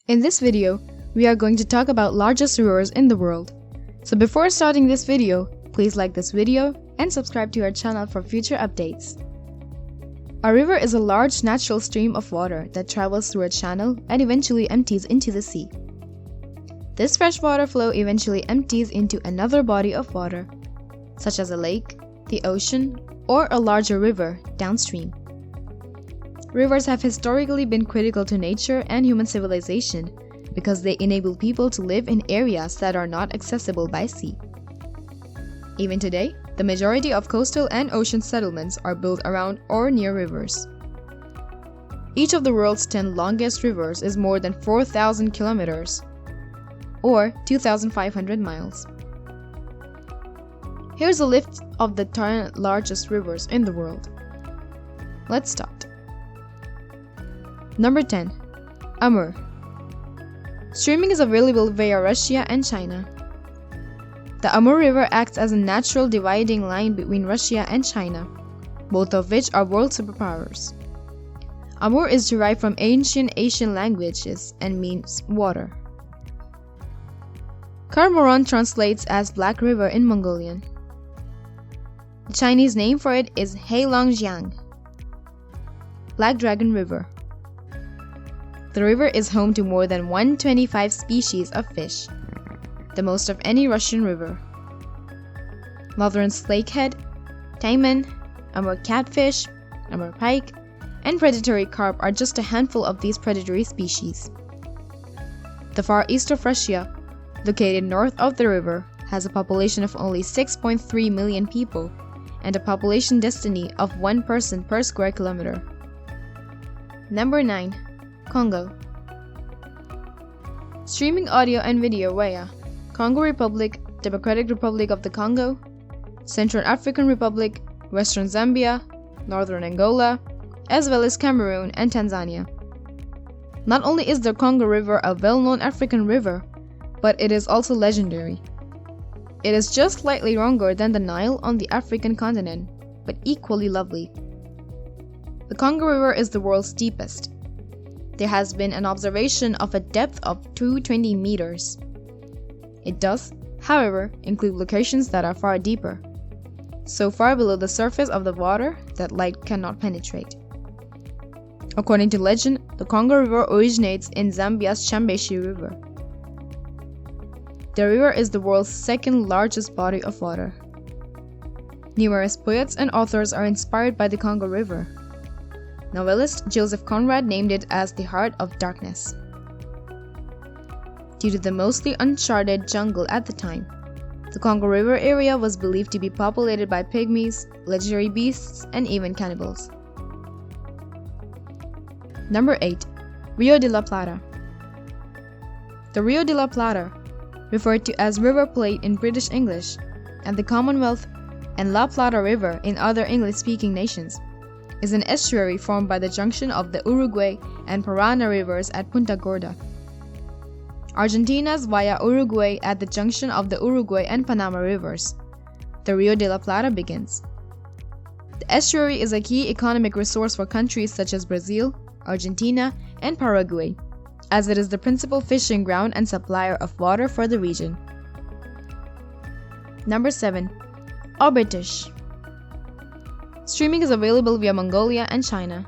In this video, we are going to talk about largest rivers in the world. So before starting this video, please like this video and subscribe to our channel for future updates. A river is a large natural stream of water that travels through a channel and eventually empties into the sea. This freshwater flow eventually empties into another body of water, such as a lake, the ocean, or a larger river downstream. Rivers have historically been critical to nature and human civilization because they enable people to live in areas that are not accessible by sea. Even today, the majority of coastal and ocean settlements are built around or near rivers. Each of the world's 10 longest rivers is more than 4,000 kilometers, or 2,500 miles. Here's a list of the 10 largest rivers in the world. Let's start. Number 10. Amur. Streaming is available via Russia and China. The Amur River acts as a natural dividing line between Russia and China, both of which are world superpowers. Amur is derived from ancient Asian languages and means water. Karmoran translates as Black River in Mongolian. The Chinese name for it is Heilongjiang, Black Dragon River. The river is home to more than 125 species of fish, the most of any Russian river. Northern snakehead, taimen, Amur catfish, Amur pike, and predatory carp are just a handful of these predatory species. The far east of Russia, located north of the river, has a population of only 6.3 million people and a population density of 1 person per square kilometer. Number 9. Congo. Streaming audio and video via Congo Republic, Democratic Republic of the Congo, Central African Republic, Western Zambia, Northern Angola, as well as Cameroon and Tanzania. Not only is the Congo River a well-known African river, but it is also legendary. It is just slightly longer than the Nile on the African continent, but equally lovely. The Congo River is the world's deepest. There has been an observation of a depth of 220 meters. It does, however, include locations that are far deeper, so far below the surface of the water that light cannot penetrate. According to legend, the Congo River originates in Zambia's Chambeshi River. The river is the world's second largest body of water. Numerous poets and authors are inspired by the Congo River. Novelist Joseph Conrad named it as the Heart of Darkness, due to the mostly uncharted jungle at the time. The Congo River area was believed to be populated by pygmies, legendary beasts, and even cannibals. Number 8. Rio de la Plata. The Rio de la Plata, referred to as River Plate in British English, and the Commonwealth and La Plata River in other English-speaking nations, is an estuary formed by the junction of the Uruguay and Parana rivers at Punta Gorda. Argentina's via Uruguay at the junction of the Uruguay and Panama rivers. The Rio de la Plata begins. The estuary is a key economic resource for countries such as Brazil, Argentina, and Paraguay, as it is the principal fishing ground and supplier of water for the region. Number 7. OB-IRTYSH. Streaming is available via Mongolia and China.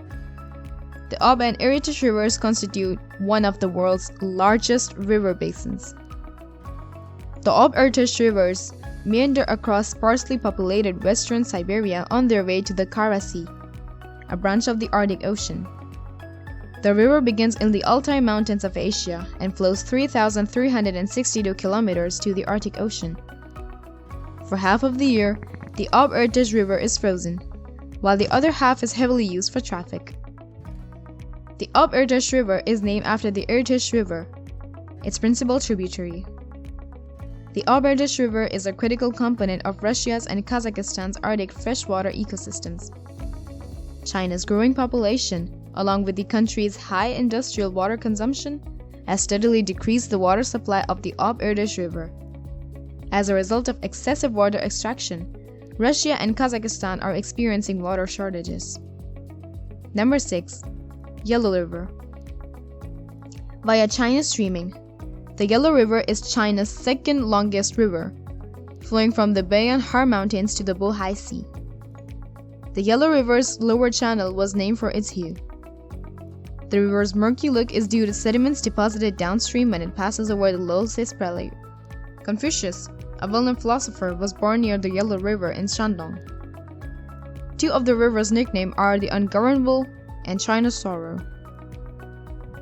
The OB and IRTYSH rivers constitute one of the world's largest river basins. The OB-IRTYSH rivers meander across sparsely populated western Siberia on their way to the Kara Sea, a branch of the Arctic Ocean. The river begins in the Altai Mountains of Asia and flows 3,362 kilometers to the Arctic Ocean. For half of the year, the OB-IRTYSH river is frozen, while the other half is heavily used for traffic. The OB-IRTYSH River is named after the Irtysh River, its principal tributary. The OB-IRTYSH River is a critical component of Russia's and Kazakhstan's Arctic freshwater ecosystems. China's growing population, along with the country's high industrial water consumption, has steadily decreased the water supply of the OB-IRTYSH River. As a result of excessive water extraction, Russia and Kazakhstan are experiencing water shortages. Number 6. Yellow River. Via China streaming, the Yellow River is China's second longest river, flowing from the Bayan-Har Mountains to the Bohai Sea. The Yellow River's lower channel was named for its hue. The river's murky look is due to sediments deposited downstream when it passes over the Lhotse Prelude. Confucius, a well-known philosopher, was born near the Yellow River in Shandong. Two of the river's nicknames are the Ungovernable and China's Sorrow.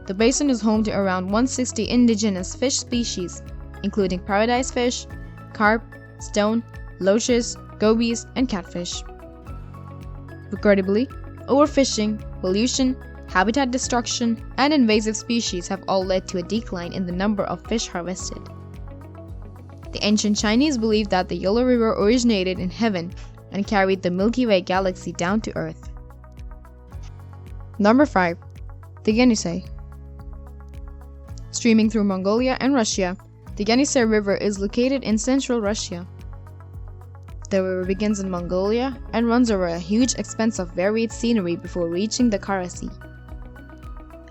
The basin is home to around 160 indigenous fish species, including paradise fish, carp, stone, loaches, gobies, and catfish. Regrettably, overfishing, pollution, habitat destruction, and invasive species have all led to a decline in the number of fish harvested. The ancient Chinese believed that the Yellow River originated in heaven and carried the Milky Way galaxy down to Earth. Number 5. The Yenisei. Streaming through Mongolia and Russia, the Yenisei River is located in central Russia. The river begins in Mongolia and runs over a huge expanse of varied scenery before reaching the Kara Sea.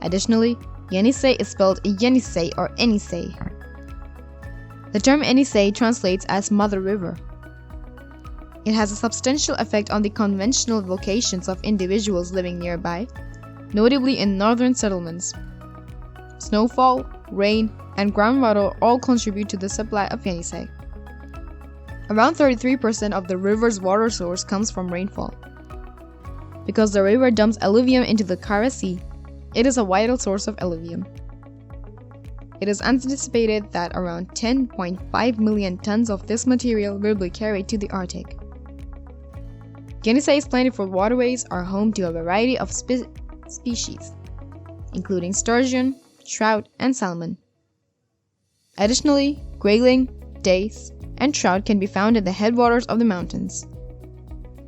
Additionally, Yenisei is spelled Yenisei or Enisei. The term Yenisei translates as Mother River. It has a substantial effect on the conventional vocations of individuals living nearby, notably in northern settlements. Snowfall, rain, and groundwater all contribute to the supply of Yenisei. Around 33% of the river's water source comes from rainfall. Because the river dumps alluvium into the Kara Sea, it is a vital source of alluvium. It is anticipated that around 10.5 million tons of this material will be carried to the Arctic. Yenisei's plentiful waterways are home to a variety of species, including sturgeon, trout, and salmon. Additionally, grayling, dace, and trout can be found in the headwaters of the mountains.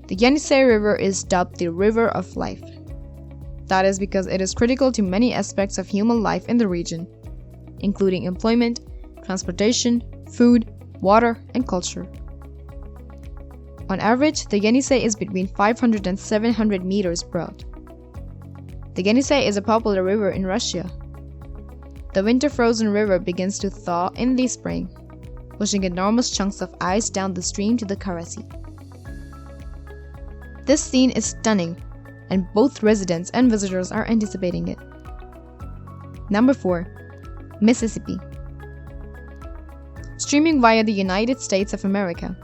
The Yenisei River is dubbed the River of Life. That is because it is critical to many aspects of human life in the region, including employment, transportation, food, water, and culture. On average, the Yenisei is between 500 and 700 meters broad. The Yenisei is a popular river in Russia. The winter-frozen river begins to thaw in the spring, pushing enormous chunks of ice down the stream to the Kara Sea. This scene is stunning, and both residents and visitors are anticipating it. Number 4. Mississippi. Streaming via the United States of America,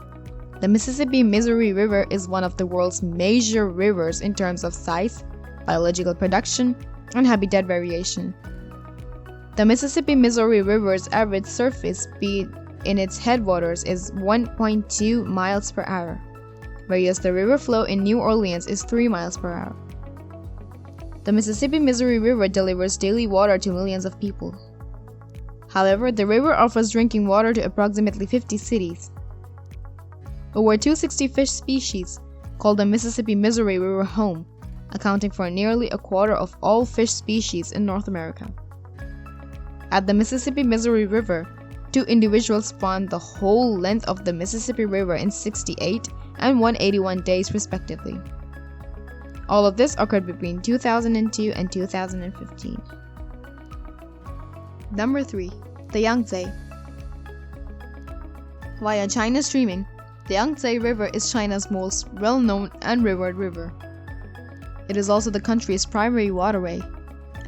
the Mississippi-Missouri River is one of the world's major rivers in terms of size, biological production, and habitat variation. The Mississippi-Missouri River's average surface speed in its headwaters is 1.2 miles per hour, whereas the river flow in New Orleans is 3 miles per hour. The Mississippi-Missouri River delivers daily water to millions of people. However, the river offers drinking water to approximately 50 cities. Over 260 fish species call the Mississippi-Missouri River home, accounting for nearly a quarter of all fish species in North America. At the Mississippi-Missouri River, 2 individuals swam the whole length of the Mississippi River in 68 and 181 days respectively. All of this occurred between 2002 and 2015. Number 3. The Yangtze. Via China streaming, the Yangtze River is China's most well-known and revered river. It is also the country's primary waterway,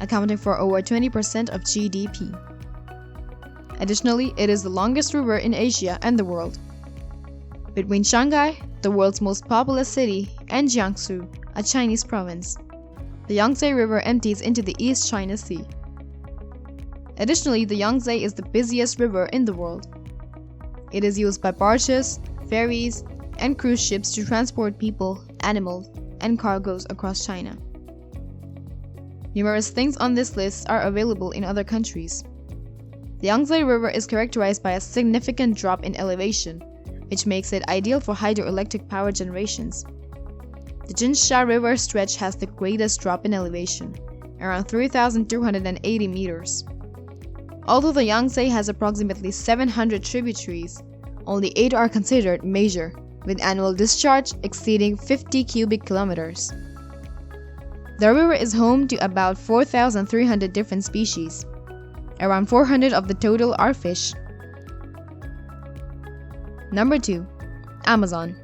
accounting for over 20% of GDP. Additionally, it is the longest river in Asia and the world. Between Shanghai, the world's most populous city, and Jiangsu, a Chinese province, the Yangtze River empties into the East China Sea. Additionally, the Yangtze is the busiest river in the world. It is used by barges, ferries, and cruise ships to transport people, animals, and cargoes across China. Numerous things on this list are available in other countries. The Yangtze River is characterized by a significant drop in elevation, which makes it ideal for hydroelectric power generations. The Jinsha River stretch has the greatest drop in elevation, around 3,280 meters. Although the Yangtze has approximately 700 tributaries, only 8 are considered major, with annual discharge exceeding 50 cubic kilometers. The river is home to about 4,300 different species. Around 400 of the total are fish. Number 2. Amazon.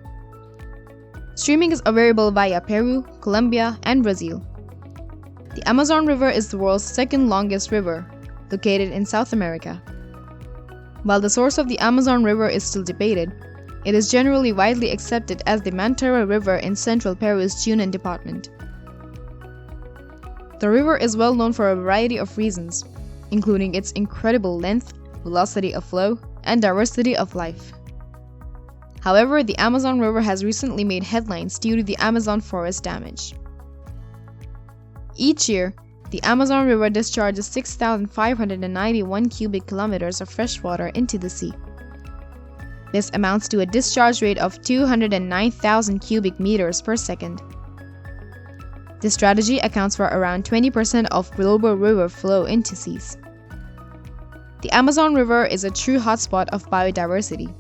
Streaming is available via Peru, Colombia, and Brazil. The Amazon River is the world's second longest river, located in South America. While the source of the Amazon River is still debated, it is generally widely accepted as the Mantara River in central Peru's Junín department. The river is well known for a variety of reasons, including its incredible length, velocity of flow, and diversity of life. However, the Amazon River has recently made headlines due to the Amazon forest damage. Each year, the Amazon River discharges 6,591 cubic kilometers of fresh water into the sea. This amounts to a discharge rate of 209,000 cubic meters per second. This strategy accounts for around 20% of global river flow into seas. The Amazon River is a true hotspot of biodiversity.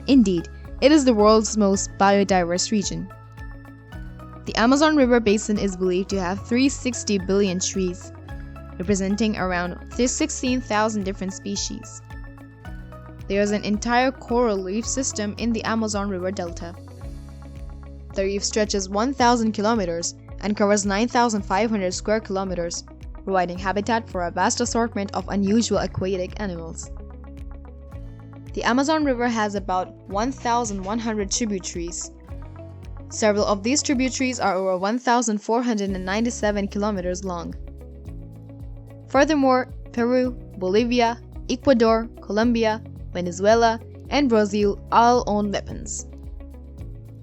Indeed, it is the world's most biodiverse region. The Amazon River basin is believed to have 360 billion trees, representing around 16,000 different species. There is an entire coral reef system in the Amazon River delta. The reef stretches 1,000 kilometers and covers 9,500 square kilometers, providing habitat for a vast assortment of unusual aquatic animals. The Amazon River has about 1,100 tributaries. Several of these tributaries are over 1,497 kilometers long. Furthermore, Peru, Bolivia, Ecuador, Colombia, Venezuela, and Brazil all own weapons.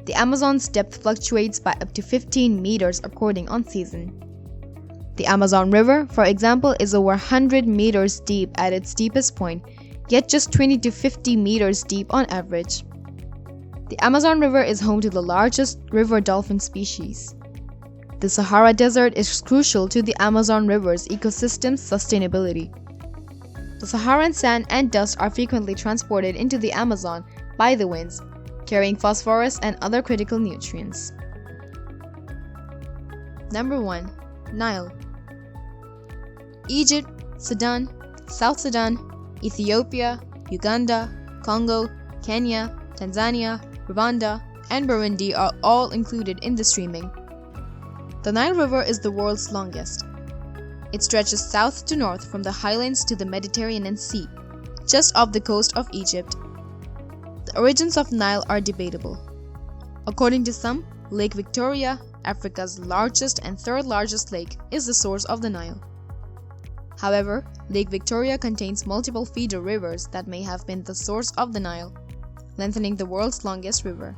The Amazon's depth fluctuates by up to 15 meters according on season. The Amazon River, for example, is over 100 meters deep at its deepest point, yet just 20 to 50 meters deep on average. The Amazon River is home to the largest river dolphin species. The Sahara Desert is crucial to the Amazon River's ecosystem's sustainability. The Saharan sand and dust are frequently transported into the Amazon by the winds, carrying phosphorus and other critical nutrients. Number 1. Nile. Egypt, Sudan, South Sudan, Ethiopia, Uganda, Congo, Kenya, Tanzania, Rwanda, and Burundi are all included in the streaming. The Nile River is the world's longest. It stretches south to north from the highlands to the Mediterranean Sea, just off the coast of Egypt. The origins of Nile are debatable. According to some, Lake Victoria, Africa's largest and third largest lake, is the source of the Nile. However, Lake Victoria contains multiple feeder rivers that may have been the source of the Nile, lengthening the world's longest river.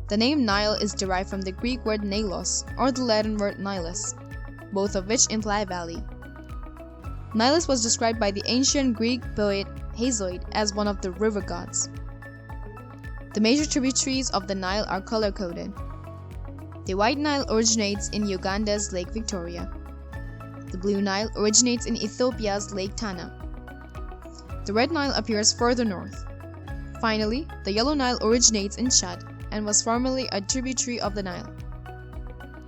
The name Nile is derived from the Greek word Nilos or the Latin word Nilus, both of which imply valley. Nilus was described by the ancient Greek poet Hesiod as one of the river gods. The major tributaries of the Nile are color-coded. The White Nile originates in Uganda's Lake Victoria. The Blue Nile originates in Ethiopia's Lake Tana. The Red Nile appears further north. Finally, the Yellow Nile originates in Chad and was formerly a tributary of the Nile.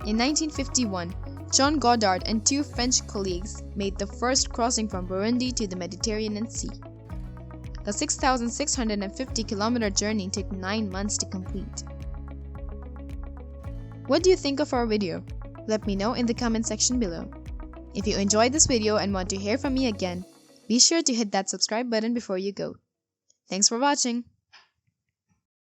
In 1951, John Goddard and two French colleagues made the first crossing from Burundi to the Mediterranean Sea. The 6,650-kilometer journey took 9 months to complete. What do you think of our video? Let me know in the comment section below. If you enjoyed this video and want to hear from me again, be sure to hit that subscribe button before you go. Thanks for watching.